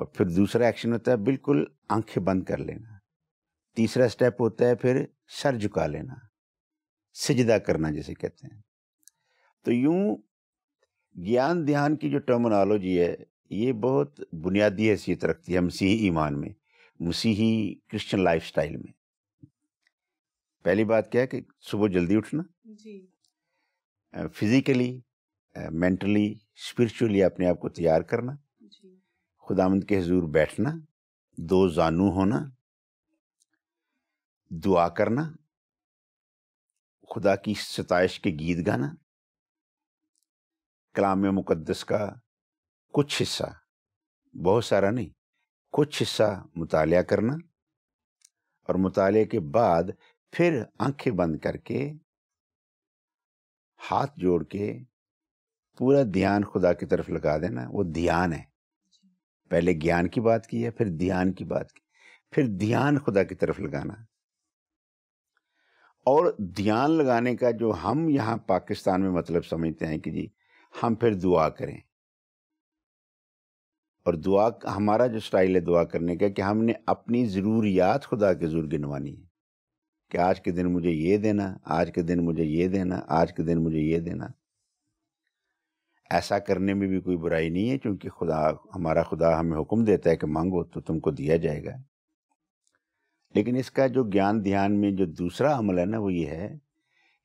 اور پھر دوسرا ایکشن ہوتا ہے بالکل آنکھیں بند کر لینا. تیسرا سٹیپ ہوتا ہے پھر سر جھکا لینا, سجدہ کرنا جسے کہتے ہیں. تو یوں گیان دھیان کی جو ٹرمنالوجی ہے یہ بہت بنیادی حیثیت رکھتی ہے مسیحی ایمان میں, مسیحی کرسچن لائف سٹائل میں. پہلی بات کیا ہے کہ صبح جلدی اٹھنا, جی, فزیکلی, مینٹلی, اسپرچولی اپنے آپ کو تیار کرنا, جی, خداوند کے حضور بیٹھنا, 2 زانو ہونا, دعا کرنا, خدا کی ستائش کے گیت گانا, کلام مقدس کا کچھ حصہ, بہت سارا نہیں, کچھ حصہ مطالعہ کرنا, اور مطالعے کے بعد پھر آنکھیں بند کر کے ہاتھ جوڑ کے پورا دھیان خدا کی طرف لگا دینا. وہ دھیان ہے. پہلے گیان کی بات کی ہے, پھر دھیان کی بات کی, پھر دھیان خدا کی طرف لگانا. اور دھیان لگانے کا جو ہم یہاں پاکستان میں مطلب سمجھتے ہیں کہ جی ہم پھر دعا کریں, اور دعا ہمارا جو سٹائل ہے دعا کرنے کا کہ ہم نے اپنی ضروریات خدا کے حضور گنوانی ہے کہ آج کے دن مجھے یہ دینا, آج کے دن مجھے یہ دینا, آج کے دن مجھے یہ دینا. ایسا کرنے میں بھی کوئی برائی نہیں ہے, کیونکہ ہمارا خدا ہمیں حکم دیتا ہے کہ مانگو تو تم کو دیا جائے گا. لیکن اس کا جو گیان دھیان میں جو دوسرا عمل ہے نا وہ یہ ہے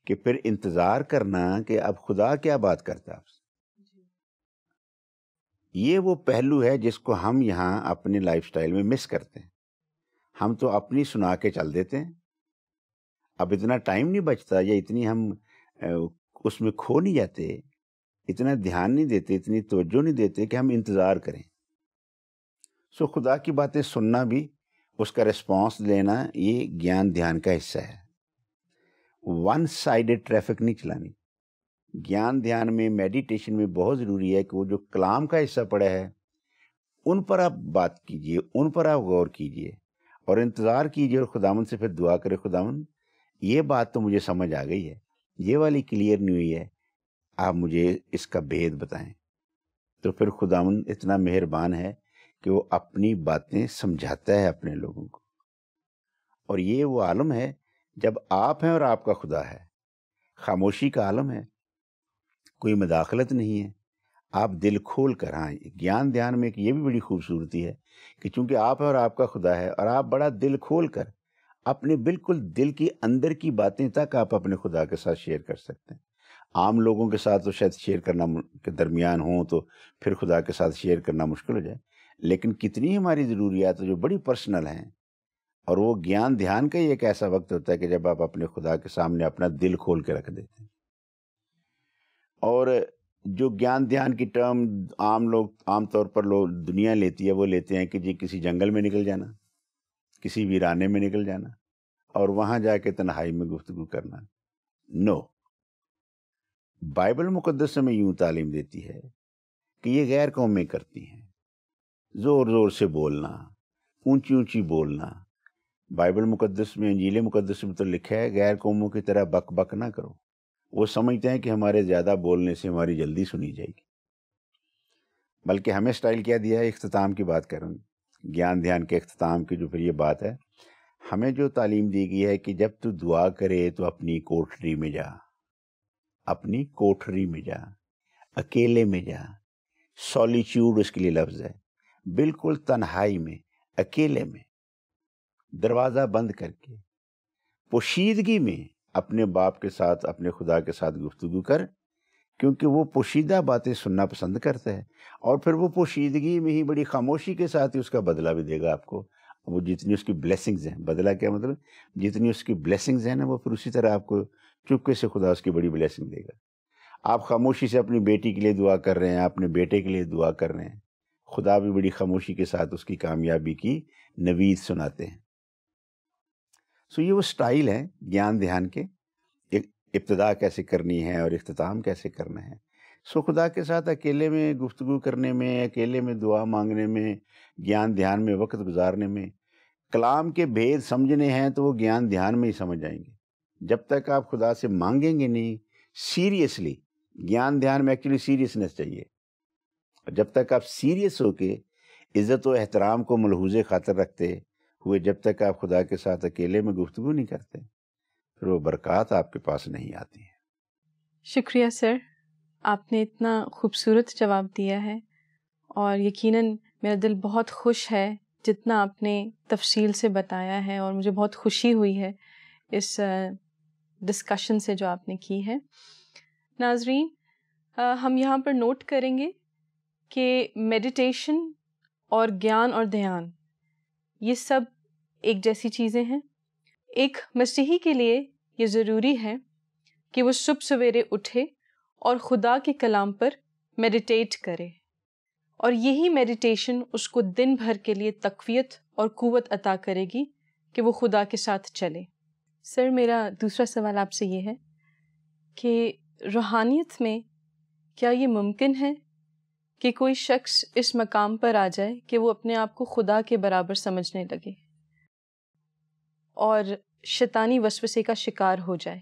کہ پھر انتظار کرنا کہ اب خدا کیا بات کرتا ہے آپ سے. یہ وہ پہلو ہے جس کو ہم یہاں اپنے لائف سٹائل میں مس کرتے ہیں. ہم تو اپنی سنا کے چل دیتے ہیں, اب اتنا ٹائم نہیں بچتا یا اتنی ہم اس میں کھو نہیں جاتے, اتنا دھیان نہیں دیتے, اتنی توجہ نہیں دیتے کہ ہم انتظار کریں. سو خدا کی باتیں سننا بھی, اس کا ریسپانس لینا, یہ گیان دھیان کا حصہ ہے. ون سائیڈڈ ٹریفک نہیں چلانی. گیان دھیان میں, میڈیٹیشن میں بہت ضروری ہے کہ وہ جو کلام کا حصہ پڑا ہے ان پر آپ بات کیجئے, ان پر آپ غور کیجئے اور انتظار کیجئے, اور خداوند سے پھر دعا کرے, خداوند یہ بات تو مجھے سمجھ آ گئی ہے, یہ والی کلیئر نہیں ہوئی ہے, آپ مجھے اس کا بھید بتائیں. تو پھر خداوند اتنا مہربان ہے کہ وہ اپنی باتیں سمجھاتا ہے اپنے لوگوں کو. اور یہ وہ عالم ہے جب آپ ہیں اور آپ کا خدا ہے, خاموشی کا عالم ہے, کوئی مداخلت نہیں ہے. آپ دل کھول کر, ہاں گیان دھیان میں یہ بھی بڑی خوبصورتی ہے کہ چونکہ آپ ہیں اور آپ کا خدا ہے, اور آپ بڑا دل کھول کر اپنے بالکل دل کی اندر کی باتیں تک آپ اپنے خدا کے ساتھ شیئر کر سکتے ہیں. عام لوگوں کے ساتھ تو شاید شیئر کرنا کے درمیان ہوں تو پھر خدا کے ساتھ شیئر کرنا مشکل ہو جائے, لیکن کتنی ہماری ضروریات جو بڑی پرسنل ہیں, اور وہ گیان دھیان کا ہی ایک ایسا وقت ہوتا ہے کہ جب آپ اپنے خدا کے سامنے اپنا دل کھول کے رکھ دیتے ہیں. اور جو گیان دھیان کی ٹرم عام طور پر لوگ دنیا لیتی ہے, وہ لیتے ہیں کہ جی کسی جنگل میں نکل جانا, کسی ویرانے میں نکل جانا, اور وہاں جا کے تنہائی میں گفتگو کرنا. نو, بائبل مقدس میں یوں تعلیم دیتی ہے کہ یہ غیر قومیں کرتی ہیں, زور زور سے بولنا, اونچی اونچی بولنا. بائبل مقدس میں, انجیل مقدس میں تو لکھا ہے غیر قوموں کی طرح بک بک نہ کرو. وہ سمجھتے ہیں کہ ہمارے زیادہ بولنے سے ہماری جلدی سنی جائے گی, بلکہ ہمیں سٹائل کیا دیا ہے, اختتام کی بات کروں, گیان دھیان کے اختتام کی جو پھر یہ بات ہے, ہمیں جو تعلیم دی گئی ہے کہ جب تو دعا کرے تو اپنی کوٹھری میں جا, اپنی کوٹھری میں جا, اکیلے میں جا. سولیچیوڈ اس کے لیے لفظ ہے, بالکل تنہائی میں, اکیلے میں, دروازہ بند کر کے, پوشیدگی میں اپنے باپ کے ساتھ, اپنے خدا کے ساتھ گفتگو کر, کیونکہ وہ پوشیدہ باتیں سننا پسند کرتا ہے, اور پھر وہ پوشیدگی میں ہی بڑی خاموشی کے ساتھ ہی اس کا بدلہ بھی دے گا آپ کو. وہ جتنی اس کی بلیسنگز ہیں, بدلہ کیا مطلب, جتنی اس کی بلیسنگز ہیں نا, وہ پھر اسی طرح آپ کو چپکے سے خدا اس کی بڑی بلیسنگ دے گا. آپ خاموشی سے اپنی بیٹی کے لیے دعا کر رہے ہیں, اپنے بیٹے کے لیے دعا کر رہے ہیں, خدا بھی بڑی خاموشی کے ساتھ اس کی کامیابی کی نوید سناتے ہیں. سو یہ وہ سٹائل ہے گیان دھیان کے, ابتدا کیسے کرنی ہے اور اختتام کیسے کرنا ہے. سو خدا کے ساتھ اکیلے میں گفتگو کرنے میں, اکیلے میں دعا مانگنے میں, گیان دھیان میں وقت گزارنے میں, کلام کے بھید سمجھنے ہیں تو وہ گیان دھیان میں ہی سمجھ جائیں گے. جب تک آپ خدا سے مانگیں گے نہیں سیریسلی, گیان دھیان میں ایکچولی سیریسنس چاہیے, جب تک آپ سیریس ہو کے عزت و احترام کو ملحوظ خاطر رکھتے ہوئے جب تک آپ خدا کے ساتھ اکیلے میں گفتگو نہیں کرتے، پھر وہ برکات آپ کے پاس نہیں آتی ہیں۔ شکریہ سر، آپ نے اتنا خوبصورت جواب دیا ہے، اور یقیناً میرا دل بہت خوش ہے جتنا آپ نے تفصیل سے بتایا ہے، اور مجھے بہت خوشی ہوئی ہے اس ڈسکشن سے جو آپ نے کی ہے۔ ناظرین، ہم یہاں پر نوٹ کریں گے کہ میڈیٹیشن اور گیان اور دھیان یہ سب ایک جیسی چیزیں ہیں۔ ایک مسیحی کے لیے یہ ضروری ہے کہ وہ صبح سویرے اٹھے اور خدا کے کلام پر میڈیٹیٹ کرے، اور یہی میڈیٹیشن اس کو دن بھر کے لیے تقویت اور قوت عطا کرے گی کہ وہ خدا کے ساتھ چلے۔ سر، میرا دوسرا سوال آپ سے یہ ہے کہ روحانیت میں کیا یہ ممکن ہے کہ کوئی شخص اس مقام پر آ جائے کہ وہ اپنے آپ کو خدا کے برابر سمجھنے لگے اور شیطانی وسوسے کا شکار ہو جائے؟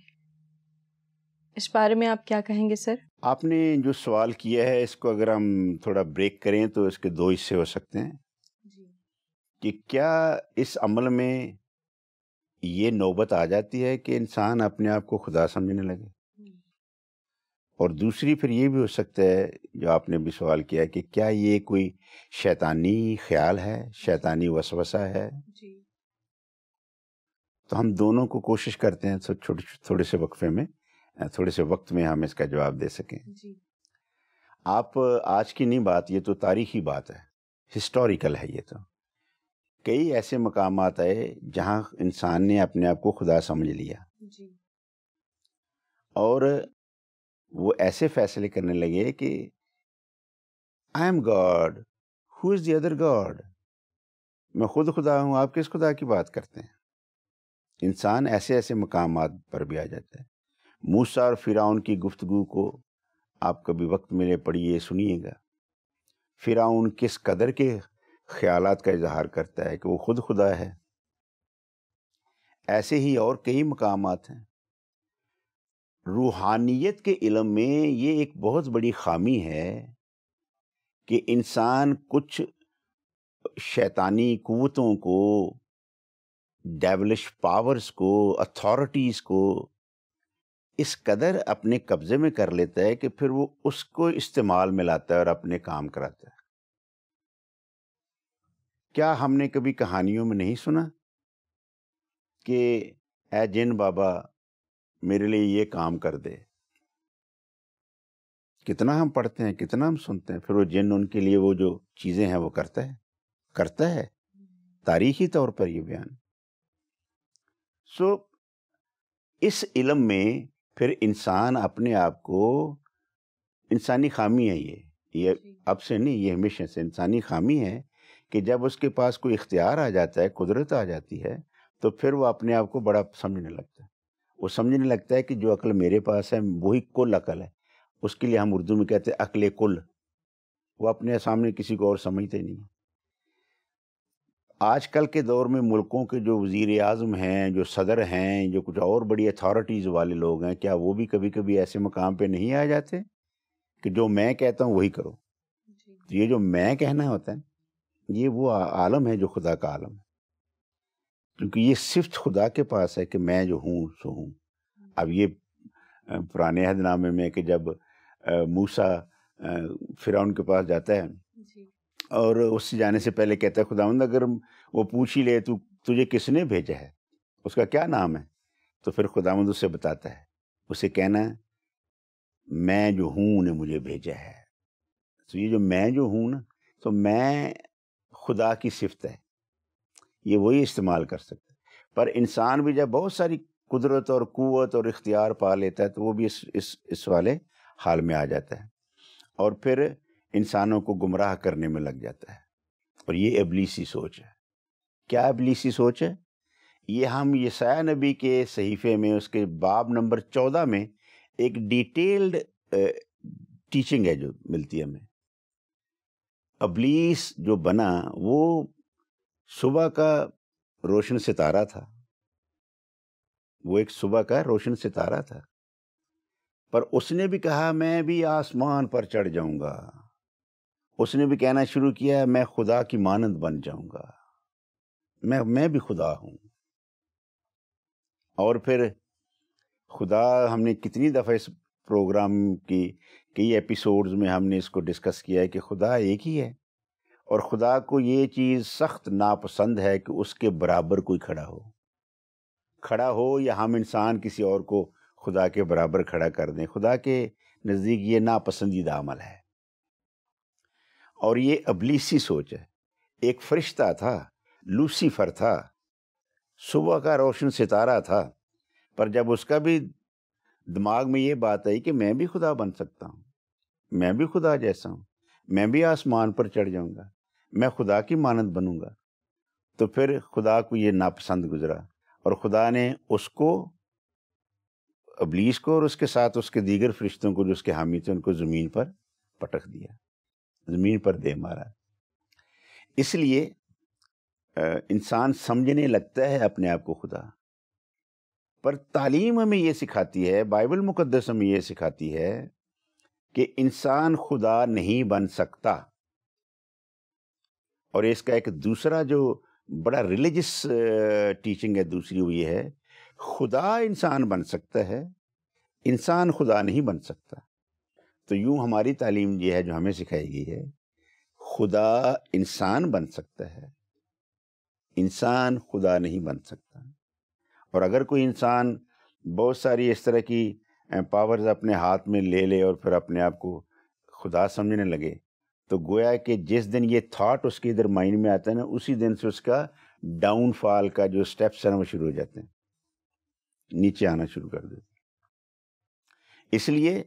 اس بارے میں آپ کیا کہیں گے سر؟ آپ نے جو سوال کیا ہے اس کو اگر ہم تھوڑا بریک کریں تو اس کے دو حصے ہو سکتے ہیں کہ کیا اس عمل میں یہ نوبت آ جاتی ہے کہ انسان اپنے آپ کو خدا سمجھنے لگے، اور دوسری پھر یہ بھی ہو سکتا ہے جو آپ نے بھی سوال کیا کہ کیا یہ کوئی شیطانی خیال ہے، شیطانی وسوسہ ہے۔ تو ہم دونوں کو کوشش کرتے ہیں تھوڑے سے وقفے میں، تھوڑے سے وقت میں ہم اس کا جواب دے سکیں۔ آپ آج کی نہیں بات، یہ تو تاریخی بات ہے، ہسٹوریکل ہے۔ یہ تو کئی ایسے مقامات آئے جہاں انسان نے اپنے آپ کو خدا سمجھ لیا، اور وہ ایسے فیصلے کرنے لگے کہ I am God, who is the other God, میں خود خدا ہوں، آپ کس خدا کی بات کرتے ہیں؟ انسان ایسے ایسے مقامات پر بھی آ جاتا ہے۔ موسیٰ اور فرعون کی گفتگو کو آپ کبھی وقت ملے پڑھیے، سنیے گا۔ فرعون کس قدر کے خیالات کا اظہار کرتا ہے کہ وہ خود خدا ہے۔ ایسے ہی اور کئی مقامات ہیں۔ روحانیت کے علم میں یہ ایک بہت بڑی خامی ہے کہ انسان کچھ شیطانی قوتوں کو، ڈیولش پاورز کو، اتھارٹیز کو اس قدر اپنے قبضے میں کر لیتا ہے کہ پھر وہ اس کو استعمال میں لاتا ہے اور اپنے کام کراتا ہے۔ کیا ہم نے کبھی کہانیوں میں نہیں سنا کہ اے جن بابا میرے لیے یہ کام کر دے؟ کتنا ہم پڑھتے ہیں، کتنا ہم سنتے ہیں، پھر وہ جن ان کے لیے وہ جو چیزیں ہیں وہ کرتا ہے تاریخی طور پر یہ بیان۔ سو اس علم میں پھر انسان اپنے آپ کو، انسانی خامی ہے یہ اب سے نہیں، یہ ہمیشہ سے انسانی خامی ہے کہ جب اس کے پاس کوئی اختیار آ جاتا ہے، قدرت آ جاتی ہے، تو پھر وہ اپنے آپ کو بڑا سمجھنے لگتا ہے۔ وہ سمجھنے لگتا ہے کہ جو عقل میرے پاس ہے وہی کل عقل ہے۔ اس کے لیے ہم اردو میں کہتے ہیں عقل کل۔ وہ اپنے سامنے کسی کو اور سمجھتے نہیں۔ آج کل کے دور میں ملکوں کے جو وزیر اعظم ہیں، جو صدر ہیں، جو کچھ اور بڑی اتھارٹیز والے لوگ ہیں، کیا وہ بھی کبھی کبھی ایسے مقام پہ نہیں آ جاتے کہ جو میں کہتا ہوں وہی کرو؟ یہ جو میں کہنا ہوتا ہے یہ وہ عالم ہے جو خدا کا عالم ہے، کیونکہ یہ صرف خدا کے پاس ہے کہ میں جو ہوں سو ہوں۔ اب یہ پرانے عہد نامے میں کہ جب موسیٰ فرعون کے پاس جاتا ہے اور اس سے جانے سے پہلے کہتا ہے خداوند اگر وہ پوچھ ہی لے تجھے کس نے بھیجا ہے، اس کا کیا نام ہے، تو پھر خداوند اسے بتاتا ہے، اسے کہنا میں جو ہوں نے مجھے بھیجا ہے۔ تو یہ جو میں جو ہوں نا، تو میں خدا کی صفت ہے، یہ وہی استعمال کر سکتا ہے۔ پر انسان بھی جب بہت ساری قدرت اور قوت اور اختیار پا لیتا ہے تو وہ بھی اس والے حال میں آ جاتا ہے، اور پھر انسانوں کو گمراہ کرنے میں لگ جاتا ہے۔ اور یہ ابلیسی سوچ ہے۔ کیا ابلیسی سوچ ہے؟ یہ ہم یسایہ نبی کے صحیفے میں اس کے باب نمبر 14 میں ایک ڈیٹیلڈ ٹیچنگ ہے جو ملتی ہے ہمیں۔ ابلیس جو بنا وہ صبح کا روشن ستارہ تھا، وہ ایک صبح کا روشن ستارہ تھا، پر اس نے بھی کہا میں بھی آسمان پر چڑھ جاؤں گا۔ اس نے بھی کہنا شروع کیا میں خدا کی مانند بن جاؤں گا، میں بھی خدا ہوں. اور پھر خدا، ہم نے کتنی دفعہ اس پروگرام کی کئی ایپیسوڈز میں ہم نے اس کو ڈسکس کیا ہے کہ خدا ایک ہی ہے، اور خدا کو یہ چیز سخت ناپسند ہے کہ اس کے برابر کوئی کھڑا ہو یا ہم انسان کسی اور کو خدا کے برابر کھڑا کر دیں. خدا کے نزدیک یہ ناپسندیدہ عمل ہے، اور یہ ابلیسی سوچ ہے. ایک فرشتہ تھا، لوسیفر تھا، صبح کا روشن ستارہ تھا، پر جب اس کا بھی دماغ میں یہ بات آئی کہ میں بھی خدا بن سکتا ہوں، میں بھی خدا جیسا ہوں، میں بھی آسمان پر چڑھ جاؤں گا، میں خدا کی مانند بنوں گا، تو پھر خدا کو یہ ناپسند گزرا، اور خدا نے اس کو، ابلیس کو، اور اس کے ساتھ اس کے دیگر فرشتوں کو جو اس کے حامی تھے ان کو زمین پر پٹک دیا، زمین پر دے مارا. اس لیے انسان سمجھنے لگتا ہے اپنے آپ کو خدا، پر تعلیم ہمیں یہ سکھاتی ہے، بائبل مقدس ہمیں یہ سکھاتی ہے کہ انسان خدا نہیں بن سکتا. اور اس کا ایک دوسرا جو بڑا ریلیجس ٹیچنگ ہے دوسری، وہ یہ ہے خدا انسان بن سکتا ہے، انسان خدا نہیں بن سکتا. تو یوں ہماری تعلیم یہ ہے جو ہمیں سکھائی گئی ہے، خدا انسان بن سکتا ہے، انسان خدا نہیں بن سکتا. اور اگر کوئی انسان بہت ساری اس طرح کی پاورز اپنے ہاتھ میں لے لے اور پھر اپنے آپ کو خدا سمجھنے لگے، تو گویا کہ جس دن یہ تھاٹ اس کے ادھر مائنڈ میں آتا ہے نا، اسی دن سے اس کا ڈاؤن فال کا جو سٹیپس ہیں وہ شروع ہو جاتے ہیں، نیچے آنا شروع کر دیتے. اس لیے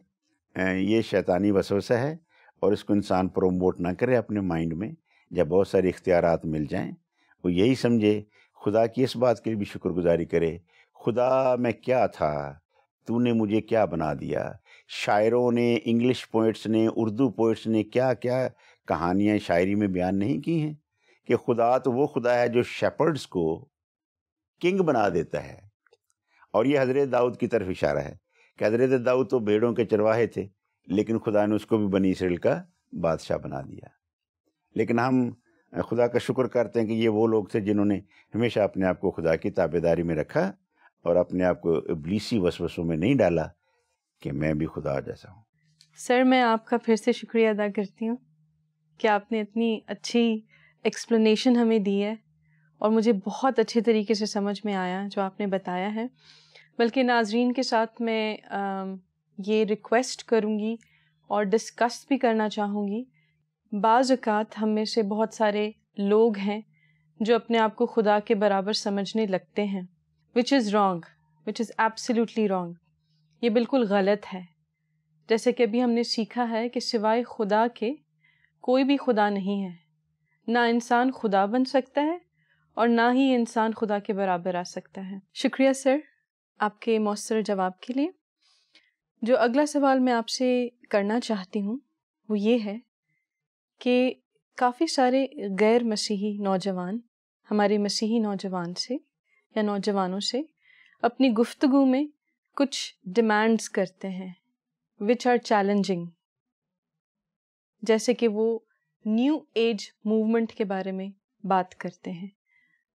یہ شیطانی وسوسہ ہے، اور اس کو انسان پروموٹ نہ کرے اپنے مائنڈ میں. جب بہت سارے اختیارات مل جائیں، وہ یہی سمجھے، خدا کی اس بات کے لیے بھی شکر گزاری کرے، خدا میں کیا تھا، تو نے مجھے کیا بنا دیا. شاعروں نے، انگلش پوئٹس نے، اردو پوئٹس نے کیا کیا کہانیاں شاعری میں بیان نہیں کی ہیں کہ خدا تو وہ خدا ہے جو شیپرڈز کو کنگ بنا دیتا ہے. اور یہ حضرت داؤد کی طرف اشارہ ہے کہ حضرت داؤد تو بھیڑوں کے چرواہے تھے، لیکن خدا نے اس کو بھی بنی اسرائیل کا بادشاہ بنا دیا. لیکن ہم خدا کا شکر کرتے ہیں کہ یہ وہ لوگ تھے جنہوں نے ہمیشہ اپنے آپ کو خدا کی تابعداری میں رکھا اور اپنے آپ کو ابلیسی وسوسوں میں نہیں ڈالا کہ میں بھی خدا جیسا ہوں. سر، میں آپ کا پھر سے شکریہ ادا کرتی ہوں کہ آپ نے اتنی اچھی ایکسپلینیشن ہمیں دی ہے، اور مجھے بہت اچھے طریقے سے سمجھ میں آیا جو آپ نے بتایا ہے. بلکہ ناظرین کے ساتھ میں یہ ریکویسٹ کروں گی اور ڈسکس بھی کرنا چاہوں گی. بعض اوقات ہم میں سے بہت سارے لوگ ہیں جو اپنے آپ کو خدا کے برابر سمجھنے لگتے ہیں، which is wrong, which is absolutely wrong. یہ بالکل غلط ہے. جیسے کہ ابھی ہم نے سیکھا ہے کہ سوائے خدا کے کوئی بھی خدا نہیں ہے. نہ انسان خدا بن سکتا ہے اور نہ ہی انسان خدا کے برابر آ سکتا ہے. شکریہ سر آپ کے مؤثر جواب کے لیے. جو اگلا سوال میں آپ سے کرنا چاہتی ہوں وہ یہ ہے کہ کافی سارے غیر مسیحی نوجوان ہمارے مسیحی نوجوان سے یا نوجوانوں سے اپنی گفتگو میں کچھ ڈیمانڈز کرتے ہیں وچ آر چیلنجنگ، جیسے کہ وہ نیو ایج موومنٹ کے بارے میں بات کرتے ہیں.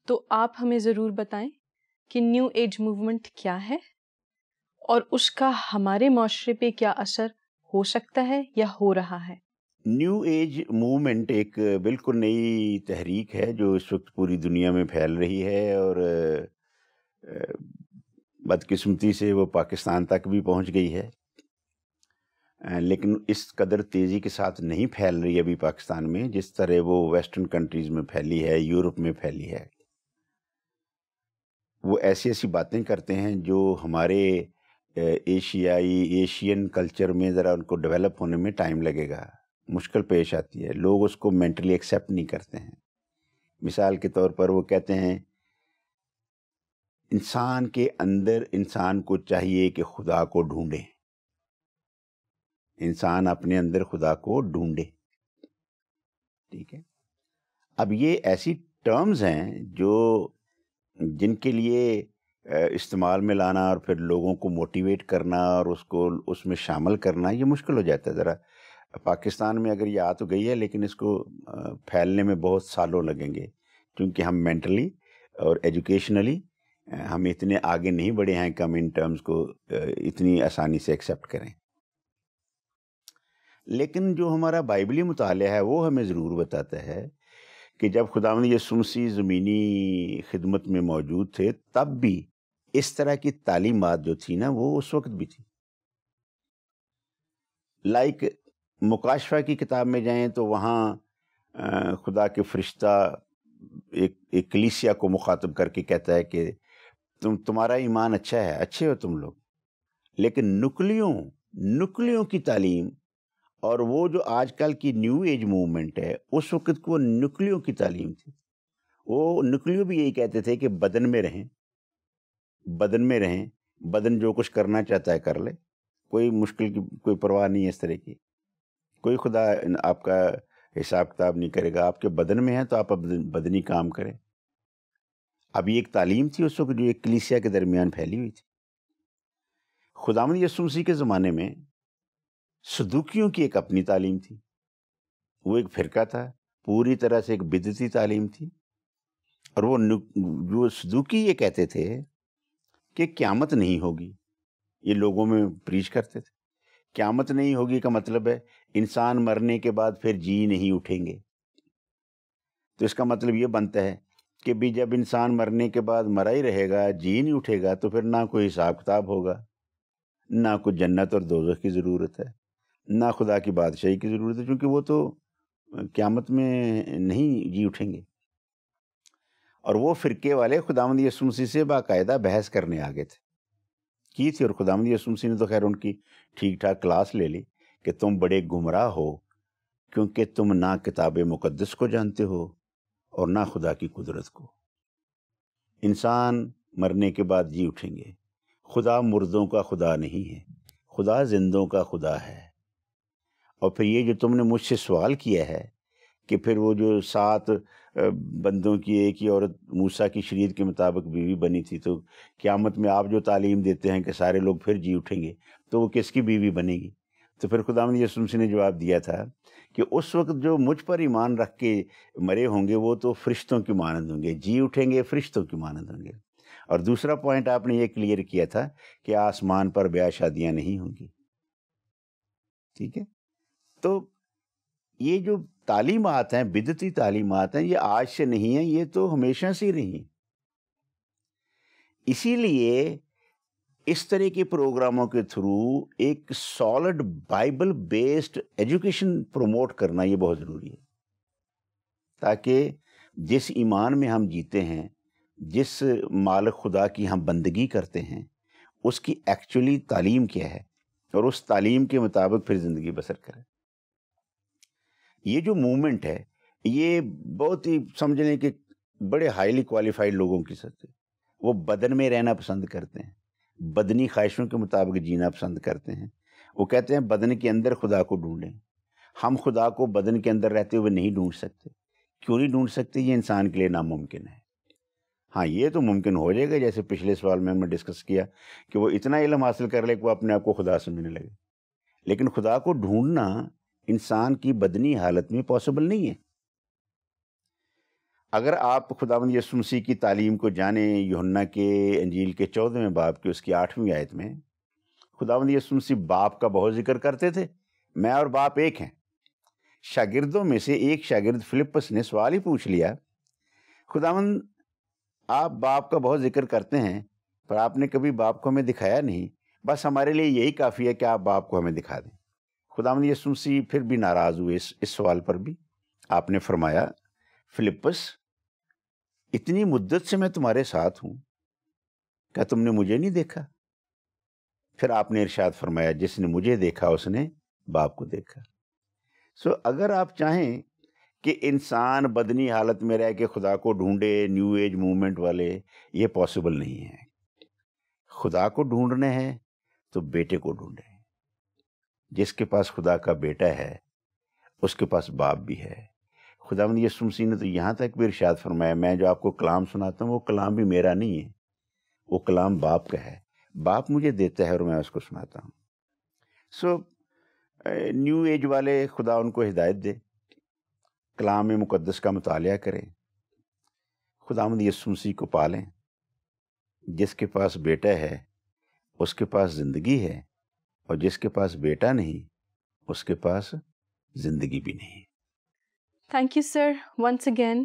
تو آپ ہمیں ضرور بتائیں کہ نیو ایج موومنٹ کیا ہے اور اس کا ہمارے معاشرے پہ کیا اثر ہو سکتا ہے یا ہو رہا ہے. نیو ایج موومنٹ ایک بالکل نئی تحریک ہے جو اس وقت پوری دنیا میں پھیل رہی ہے، اور بدقسمتی سے وہ پاکستان تک بھی پہنچ گئی ہے، لیکن اس قدر تیزی کے ساتھ نہیں پھیل رہی ابھی پاکستان میں جس طرح وہ ویسٹرن کنٹریز میں پھیلی ہے، یورپ میں پھیلی ہے. وہ ایسی باتیں کرتے ہیں جو ہمارے ایشین کلچر میں ذرا ان کو ڈیولپ ہونے میں ٹائم لگے گا، مشکل پیش آتی ہے. لوگ اس کو مینٹلی ایکسیپٹ نہیں کرتے ہیں. مثال کے طور پر وہ کہتے ہیں انسان کے اندر انسان کو چاہیے کہ خدا کو ڈھونڈے، انسان اپنے اندر خدا کو ڈھونڈے. ٹھیک ہے، اب یہ ایسی ٹرمز ہیں جو جن کے لیے استعمال میں لانا اور پھر لوگوں کو موٹیویٹ کرنا اور اس کو اس میں شامل کرنا یہ مشکل ہو جاتا ہے. ذرا پاکستان میں اگر یہ آ تو گئی ہے لیکن اس کو پھیلنے میں بہت سالوں لگیں گے، کیونکہ ہم مینٹلی اور ایجوکیشنلی ہم اتنے آگے نہیں بڑھے ہیں کہ ہم ان ٹرمز کو اتنی آسانی سے ایکسیپٹ کریں۔ لیکن جو ہمارا بائبلی مطالعہ ہے وہ ہمیں ضرور بتاتا ہے کہ جب خداوند یسوع مسیح زمینی خدمت میں موجود تھے تب بھی اس طرح کی تعلیمات جو تھی نا وہ اس وقت بھی تھی۔ لائک مکاشفہ کی کتاب میں جائیں تو وہاں خدا کے فرشتہ ایک کلیسیا کو مخاطب کر کے کہتا ہے کہ تمہارا ایمان اچھا ہے، اچھے ہو تم لوگ، لیکن نکلیوں کی تعلیم اور وہ جو آج کل کی نیو ایج موومنٹ ہے اس وقت کو نکلیوں کی تعلیم تھی۔ وہ نکلیوں بھی یہی کہتے تھے کہ بدن میں رہیں، بدن جو کچھ کرنا چاہتا ہے کر لے، کوئی مشکل کی کوئی پرواہ نہیں ہے اس طرح کی، کوئی خدا آپ کا حساب کتاب نہیں کرے گا، آپ کے بدن میں ہے تو آپ بدنی کام کریں۔ اب یہ ایک تعلیم تھی اس وقت جو ایک کلیسیا کے درمیان پھیلی ہوئی تھی۔ خداوند یسوع مسیح کے زمانے میں صدوقیوں کی ایک اپنی تعلیم تھی، وہ ایک فرقہ تھا، پوری طرح سے ایک بدعتی تعلیم تھی، اور وہ جو صدوقی یہ کہتے تھے کہ قیامت نہیں ہوگی، یہ لوگوں میں پریچ کرتے تھے۔ قیامت نہیں ہوگی کا مطلب ہے انسان مرنے کے بعد پھر جی نہیں اٹھیں گے، تو اس کا مطلب یہ بنتا ہے کہ بھی جب انسان مرنے کے بعد مرا ہی رہے گا، جی نہیں اٹھے گا، تو پھر نہ کوئی حساب کتاب ہوگا، نہ کوئی جنت اور دوزخ کی ضرورت ہے، نہ خدا کی بادشاہی کی ضرورت ہے، کیونکہ وہ تو قیامت میں نہیں جی اٹھیں گے۔ اور وہ فرقے والے خداوند یسوع مسیح سے باقاعدہ بحث کرنے آگے تھے کی تھی، اور خداوند یسوع مسیح نے تو خیر ان کی ٹھیک ٹھاک کلاس لے لی کہ تم بڑے گمراہ ہو، کیونکہ تم نہ کتاب مقدس کو جانتے ہو اور نہ خدا کی قدرت کو۔ انسان مرنے کے بعد جی اٹھیں گے، خدا مردوں کا خدا نہیں ہے، خدا زندوں کا خدا ہے۔ اور پھر یہ جو تم نے مجھ سے سوال کیا ہے کہ پھر وہ جو 7 بندوں کی ایک ہی عورت موسیٰ کی شریعت کے مطابق بیوی بنی تھی، تو قیامت میں آپ جو تعلیم دیتے ہیں کہ سارے لوگ پھر جی اٹھیں گے، تو وہ کس کی بیوی بنے گی؟ تو پھر خداوند یسوع مسیح نے جواب دیا تھا کہ اس وقت جو مجھ پر ایمان رکھ کے مرے ہوں گے وہ تو فرشتوں کی مانند ہوں گے، جی اٹھیں گے فرشتوں کی مانند ہوں گے۔ اور دوسرا پوائنٹ آپ نے یہ کلیئر کیا تھا کہ آسمان پر بیاہ شادیاں نہیں ہوں گی، ٹھیک ہے؟ تو یہ جو تعلیمات ہیں، بدعتی تعلیمات ہیں، یہ آج سے نہیں ہیں، یہ تو ہمیشہ سے رہی۔ اسی لیے اس طرح کے پروگراموں کے تھرو ایک solid Bible based education promote کرنا یہ بہت ضروری ہے، تاکہ جس ایمان میں ہم جیتے ہیں، جس مالک خدا کی ہم بندگی کرتے ہیں، اس کی ایکچولی تعلیم کیا ہے، اور اس تعلیم کے مطابق پھر زندگی بسر کریں۔ یہ جو موومنٹ ہے یہ بہت ہی سمجھ لیں کہ بڑے ہائیلی کوالیفائڈ لوگوں کی سطح، وہ بدن میں رہنا پسند کرتے ہیں، بدنی خواہشوں کے مطابق جینا پسند کرتے ہیں۔ وہ کہتے ہیں بدن کے اندر خدا کو ڈھونڈیں۔ ہم خدا کو بدن کے اندر رہتے ہوئے نہیں ڈھونڈ سکتے۔ کیوں نہیں ڈھونڈ سکتے؟ یہ انسان کے لیے ناممکن ہے۔ ہاں یہ تو ممکن ہو جائے گا، جیسے پچھلے سوال میں ہم نے ڈسکس کیا کہ وہ اتنا علم حاصل کر لے کہ وہ اپنے آپ کو خدا سمجھنے لگے، لیکن خدا کو ڈھونڈنا انسان کی بدنی حالت میں پاسبل نہیں ہے۔ اگر آپ خداوند یسوع مسیح کی تعلیم کو جانیں، یوحنا کے انجیل کے 14ویں باب کی اس کی 8ویں آیت میں خداوند یسوع مسیح باپ کا بہت ذکر کرتے تھے، میں اور باپ ایک ہیں۔ شاگردوں میں سے ایک شاگرد فلپس نے سوال ہی پوچھ لیا، خداوند آپ باپ کا بہت ذکر کرتے ہیں پر آپ نے کبھی باپ کو ہمیں دکھایا نہیں، بس ہمارے لیے یہی کافی ہے کہ آپ باپ کو ہمیں دکھا دیں۔ خداوند یسوع مسیح پھر بھی ناراض ہوئے اس سوال پر بھی۔ آپ نے فرمایا، فلپس اتنی مدت سے میں تمہارے ساتھ ہوں، کیا تم نے مجھے نہیں دیکھا؟ پھر آپ نے ارشاد فرمایا، جس نے مجھے دیکھا اس نے باپ کو دیکھا۔ اگر آپ چاہیں کہ انسان بدنی حالت میں رہ کے خدا کو ڈھونڈے، نیو ایج موومنٹ والے، یہ پاسبل نہیں ہے۔ خدا کو ڈھونڈنے ہیں تو بیٹے کو ڈھونڈیں۔ جس کے پاس خدا کا بیٹا ہے اس کے پاس باپ بھی ہے۔ خداوند یسوع مسیح نے تو یہاں تک بھی ارشاد فرمایا، میں جو آپ کو کلام سناتا ہوں وہ کلام بھی میرا نہیں ہے، وہ کلام باپ کا ہے، باپ مجھے دیتا ہے اور میں اس کو سناتا ہوں۔ نیو ایج والے خدا ان کو ہدایت دے، کلام مقدس کا مطالعہ کریں، خداوند یسوع مسیح کو پالیں۔ جس کے پاس بیٹا ہے اس کے پاس زندگی ہے، اور جس کے پاس بیٹا نہیں اس کے پاس زندگی بھی نہیں۔ Thank you, sir, once again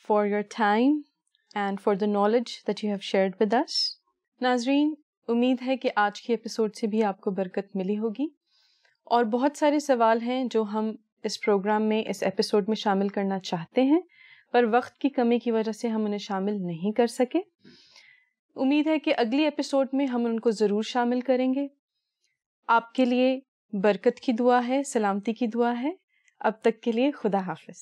for your time and for the knowledge that you have shared with us. ناظرین، امید ہے کہ آج کی ایپیسوڈ سے بھی آپ کو برکت ملی ہوگی، اور بہت سارے سوال ہیں جو ہم اس پروگرام میں، اس ایپیسوڈ میں شامل کرنا چاہتے ہیں، پر وقت کی کمی کی وجہ سے ہم انہیں شامل نہیں کر سکے۔ امید ہے کہ اگلی ایپیسوڈ میں ہم ان کو ضرور شامل کریں گے۔ آپ کے لیے برکت کی دعا ہے، سلامتی کی دعا ہے۔ اب تک کے لیے خدا حافظ۔